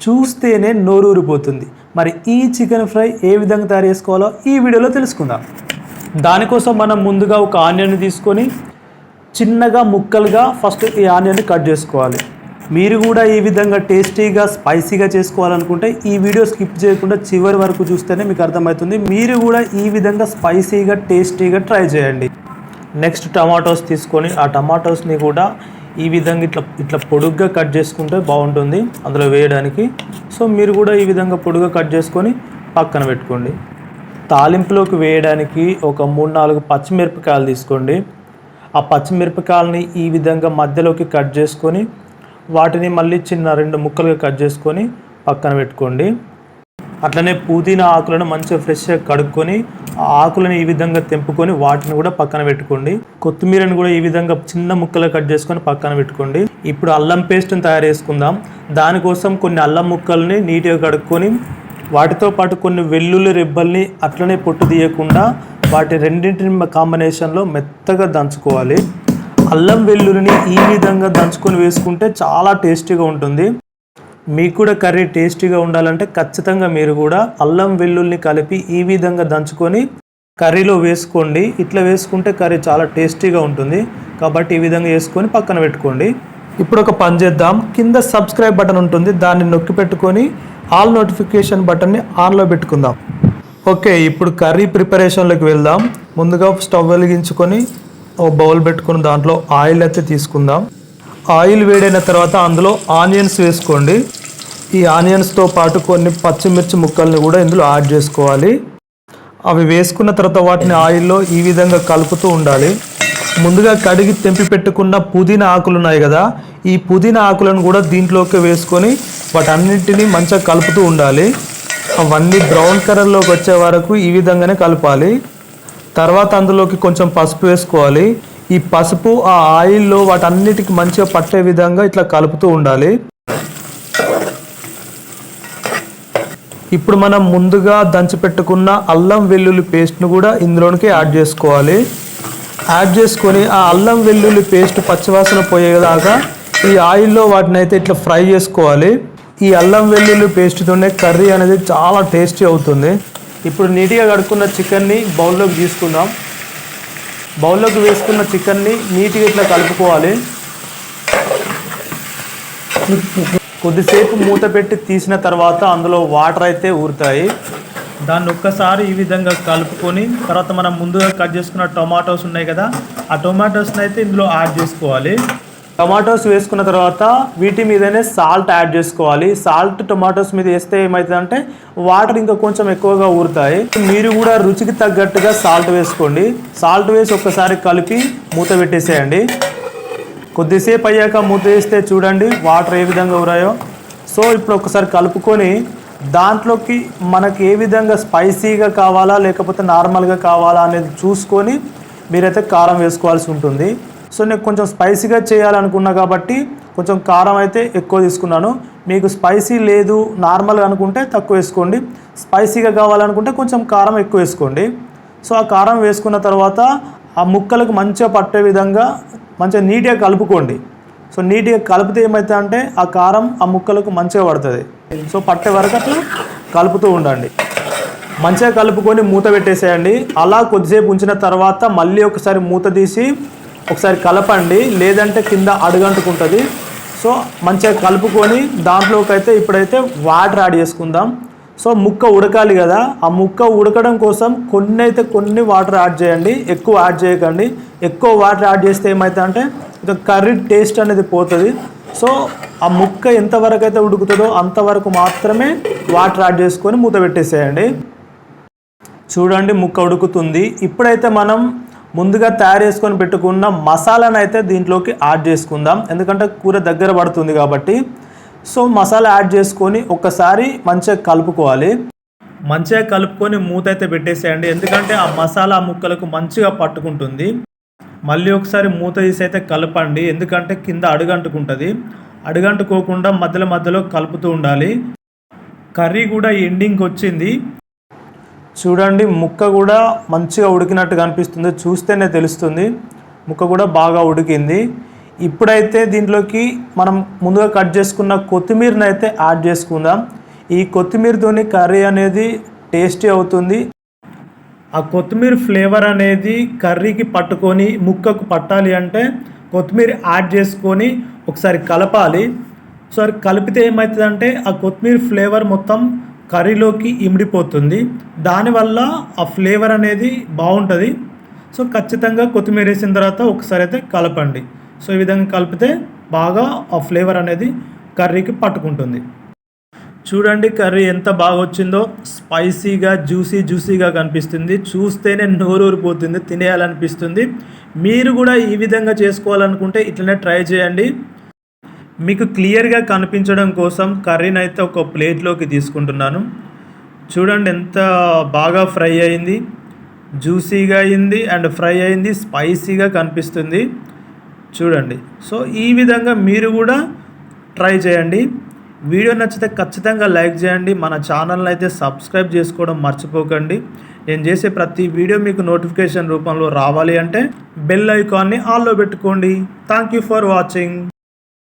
చూస్తేనే నోరూరిపోతుంది. మరి ఈ చికెన్ ఫ్రై ఏ విధంగా తయారు చేసుకోవాలో ఈ వీడియోలో తెలుసుకుందాం. దానికోసం మనం ముందుగా ఒక ఆనియన్ తీసుకొని చిన్నగా ముక్కలుగా ఫస్ట్ ఈ ఆనియన్ని కట్ చేసుకోవాలి. మీరు కూడా ఈ విధంగా టేస్టీగా స్పైసీగా చేసుకోవాలనుకుంటే ఈ వీడియో స్కిప్ చేయకుండా చివరి వరకు చూస్తేనే మీకు అర్థమవుతుంది. మీరు కూడా ఈ విధంగా స్పైసీగా టేస్టీగా ట్రై చేయండి. నెక్స్ట్ టమాటోస్ తీసుకొని ఆ టమాటోస్ని కూడా ఈ విధంగా ఇట్లా పొడుగ్గా కట్ చేసుకుంటే బాగుంటుంది అందులో వేయడానికి. సో మీరు కూడా ఈ విధంగా పొడుగ్గా కట్ చేసుకొని పక్కన పెట్టుకోండి. తాలింపులోకి వేయడానికి ఒక 3-4 పచ్చిమిరపకాయలు తీసుకోండి. ఆ పచ్చిమిరపకాయలని ఈ విధంగా మధ్యలోకి కట్ చేసుకొని వాటిని మళ్ళీ చిన్న 2 ముక్కలుగా కట్ చేసుకొని పక్కన పెట్టుకోండి. అట్లనే పుదీనా ఆకులను మంచిగా ఫ్రెష్గా కడుక్కొని ఆ ఆకులను ఈ విధంగా తెంపుకొని వాటిని కూడా పక్కన పెట్టుకోండి. కొత్తిమీరని కూడా ఈ విధంగా చిన్న ముక్కలుగా కట్ చేసుకొని పక్కన పెట్టుకోండి. ఇప్పుడు అల్లం పేస్ట్ని తయారు చేసుకుందాం. దానికోసం కొన్ని అల్లం ముక్కల్ని నీట్గా కడుక్కొని వాటితో పాటు కొన్ని వెల్లుల్లి రెబ్బల్ని అట్లనే పొట్టు తీయకుండా వాటి రెండింటిని కాంబినేషన్లో మెత్తగా దంచుకోవాలి. అల్లం వెల్లుల్లిని ఈ విధంగా దంచుకొని వేసుకుంటే చాలా టేస్టీగా ఉంటుంది. మీకు కూడా కర్రీ టేస్టీగా ఉండాలంటే ఖచ్చితంగా మీరు కూడా అల్లం వెల్లుల్లిని కలిపి ఈ విధంగా దంచుకొని కర్రీలో వేసుకోండి. ఇట్లా వేసుకుంటే కర్రీ చాలా టేస్టీగా ఉంటుంది. కాబట్టి ఈ విధంగా వేసుకొని పక్కన పెట్టుకోండి. ఇప్పుడు ఒక పని చేద్దాం. కింద సబ్స్క్రైబ్ బటన్ ఉంటుంది, దాన్ని నొక్కి పెట్టుకొని ఆల్ నోటిఫికేషన్ బటన్ని ఆన్లో పెట్టుకుందాం. ఓకే, ఇప్పుడు కర్రీ ప్రిపరేషన్లోకి వెళ్దాం. ముందుగా స్టవ్ వెలిగించుకొని ఒక బౌల్ పెట్టుకొని దాంట్లో ఆయిల్ అయితే తీసుకుందాం. ఆయిల్ వేడైన తర్వాత అందులో ఆనియన్స్ వేసుకోండి. ఈ ఆనియన్స్తో పాటు కొన్ని పచ్చిమిర్చి ముక్కల్ని కూడా ఇందులో యాడ్ చేసుకోవాలి. అవి వేసుకున్న తర్వాత వాటిని ఆయిల్లో ఈ విధంగా కలుపుతూ ఉండాలి. ముందుగా కడిగి తెంపి పెట్టుకున్న పుదీనా ఆకులు ఉన్నాయి కదా, ఈ పుదీనా ఆకులను కూడా దీంట్లోకి వేసుకొని వాటన్నింటినీ మంచిగా కలుపుతూ ఉండాలి. అవన్నీ బ్రౌన్ కలర్లోకి వచ్చే వరకు ఈ విధంగానే కలపాలి. తర్వాత అందులోకి కొంచెం పసుపు వేసుకోవాలి. ఈ పసుపు ఆ ఆయిల్లో వాటన్నిటికి మంచిగా పట్టే విధంగా ఇట్లా కలుపుతూ ఉండాలి. ఇప్పుడు మనం ముందుగా దంచిపెట్టుకున్న అల్లం వెల్లుల్లి పేస్ట్ను కూడా ఇందులోనికి యాడ్ చేసుకోవాలి. యాడ్ చేసుకొని ఆ అల్లం వెల్లుల్లి పేస్ట్ పచ్చివాసన పోయేదాకా ఈ ఆయిల్లో వాటిని అయితే ఇట్లా ఫ్రై చేసుకోవాలి. ఈ అల్లం వెల్లుల్లి పేస్ట్తోనే కర్రీ అనేది చాలా టేస్టీ అవుతుంది. ఇప్పుడు నీట్గా కడుక్కున్న చికెన్ని బౌల్లోకి తీసుకుందాం. బౌల్లోకి వేసుకున్న చికెన్ని నీట్గా ఇట్లా కలుపుకోవాలి. కొద్దిసేపు మూత పెట్టి తీసిన తర్వాత అందులో వాటర్ అయితే ఊరుతాయి. దాన్ని ఒక్కసారి ఈ విధంగా కలుపుకొని తర్వాత మనం ముందుగా కట్ చేసుకున్న టొమాటోస్ ఉన్నాయి కదా, ఆ టొమాటోస్ని అయితే ఇందులో యాడ్ చేసుకోవాలి. టొమాటోస్ వేసుకున్న తర్వాత వీటి మీదనే సాల్ట్ యాడ్ చేసుకోవాలి. సాల్ట్ టొమాటోస్ మీద వేస్తే ఏమవుతుందంటే వాటర్ ఇంకా కొంచెం ఎక్కువగా ఊరుతాయి. మీరు కూడా రుచికి తగ్గట్టుగా సాల్ట్ వేసుకోండి. సాల్ట్ వేసి ఒక్కసారి కలిపి మూత పెట్టేసేయండి. కొద్దిసేపు అయ్యాక మూత వేస్తే చూడండి వాటర్ ఏ విధంగా ఊరాయో. సో ఇప్పుడు ఒకసారి కలుపుకొని దాంట్లోకి మనకి ఏ విధంగా స్పైసీగా కావాలా లేకపోతే నార్మల్గా కావాలా అనేది చూసుకొని మీరైతే కారం వేసుకోవాల్సి ఉంటుంది. సో నేను కొంచెం స్పైసీగా చేయాలనుకున్నా కాబట్టి కొంచెం కారం అయితే ఎక్కువ తీసుకున్నాను. మీకు స్పైసీ లేదు నార్మల్గా అనుకుంటే తక్కువ వేసుకోండి. స్పైసీగా కావాలనుకుంటే కొంచెం కారం ఎక్కువ వేసుకోండి. సో ఆ కారం వేసుకున్న తర్వాత ఆ ముక్కలకు మంచిగా పట్టే విధంగా మంచిగా నీట్గా కలుపుకోండి. సో నీట్గా కలిపితే ఏమవుతుంది అంటే ఆ కారం ఆ ముక్కలకు మంచిగా పడుతుంది. సో పట్టే వరకు అట్లా కలుపుతూ ఉండండి. మంచిగా కలుపుకొని మూత పెట్టేసేయండి. అలా కొద్దిసేపు ఉంచిన తర్వాత మళ్ళీ ఒకసారి మూత తీసి ఒకసారి కలపండి, లేదంటే కింద అడుగంటుకుంటుంది. సో మంచిగా కలుపుకొని దాంట్లోకి అయితే ఇప్పుడైతే వాటర్ యాడ్ చేసుకుందాం. సో ముక్క ఉడకాలి కదా, ఆ ముక్క ఉడకడం కోసం కొన్ని వాటర్ యాడ్ చేయండి, ఎక్కువ యాడ్ చేయకండి. ఎక్కువ వాటర్ యాడ్ చేస్తే ఏమవుతుందంటే ఇక కర్రీ టేస్ట్ అనేది పోతుంది. సో ఆ ముక్క ఎంతవరకు అయితే ఉడుకుతుందో అంతవరకు మాత్రమే వాటర్ యాడ్ చేసుకొని మూత పెట్టేసేయండి. చూడండి ముక్క ఉడుకుతుంది. ఇప్పుడైతే మనం ముందుగా తయారు చేసుకొని పెట్టుకున్న మసాలాను అయితే దీంట్లోకి యాడ్ చేసుకుందాం, ఎందుకంటే కూర దగ్గర పడుతుంది కాబట్టి. సో మసాలా యాడ్ చేసుకొని ఒక్కసారి మంచిగా కలుపుకోవాలి. మంచిగా కలుపుకొని మూత అయితే పెట్టేసేయండి, ఎందుకంటే ఆ మసాలా ముక్కలకు మంచిగా పట్టుకుంటుంది. మళ్ళీ ఒకసారి మూత తీసి అయితే కలపండి, ఎందుకంటే కింద అడుగంటుకుంటుంది. అడుగంటుకోకుండా మధ్యలో కలుపుతూ ఉండాలి. కర్రీ కూడా ఎండింగ్కి వచ్చింది. చూడండి ముక్క కూడా మంచిగా ఉడికినట్టుగా అనిపిస్తుంది, చూస్తేనే తెలుస్తుంది ముక్క కూడా బాగా ఉడికింది. ఇప్పుడైతే దీంట్లోకి మనం ముందుగా కట్ చేసుకున్న కొత్తిమీరని అయితే యాడ్ చేసుకుందాం. ఈ కొత్తిమీరతోని కర్రీ అనేది టేస్టీ అవుతుంది. ఆ కొత్తిమీర ఫ్లేవర్ అనేది కర్రీకి పట్టుకొని ముక్కకు పట్టాలి అంటే కొత్తిమీర యాడ్ చేసుకొని ఒకసారి కలపాలి. సో కలిపితే ఏమవుతుందంటే ఆ కొత్తిమీర ఫ్లేవర్ మొత్తం కర్రీలోకి ఇమిడిపోతుంది. దానివల్ల ఆ ఫ్లేవర్ అనేది బాగుంటుంది. సో ఖచ్చితంగా కొత్తిమీర వేసిన తర్వాత ఒకసారి అయితే కలపండి. సో ఈ విధంగా కలిపితే బాగా ఆ ఫ్లేవర్ అనేది కర్రీకి పట్టుకుంటుంది. చూడండి కర్రీ ఎంత బాగా వచ్చిందో, స్పైసీగా జ్యూసీగా కనిపిస్తుంది. చూస్తేనే నోరూరిపోతుంది, తినేయాలనిపిస్తుంది. మీరు కూడా ఈ విధంగా చేసుకోవాలనుకుంటే ఇట్లనే ట్రై చేయండి. మీకు క్లియర్గా కనిపించడం కోసం కర్రీని అయితే ఒక ప్లేట్లోకి తీసుకుంటున్నాను. చూడండి ఎంత బాగా ఫ్రై అయింది, జ్యూసీగా అయింది అండ్ ఫ్రై అయింది, స్పైసీగా కనిపిస్తుంది చూడండి. సో ఈ విధంగా మీరు కూడా ట్రై చేయండి. వీడియో నచ్చితే ఖచ్చితంగా లైక్ చేయండి. మన ఛానల్ని అయితే సబ్స్క్రైబ్ చేసుకోవడం మర్చిపోకండి. నేను చేసే ప్రతి వీడియో మీకు నోటిఫికేషన్ రూపంలో రావాలి అంటే బెల్ ఐకాన్ని ఆన్లో పెట్టుకోండి. Thank you for watching.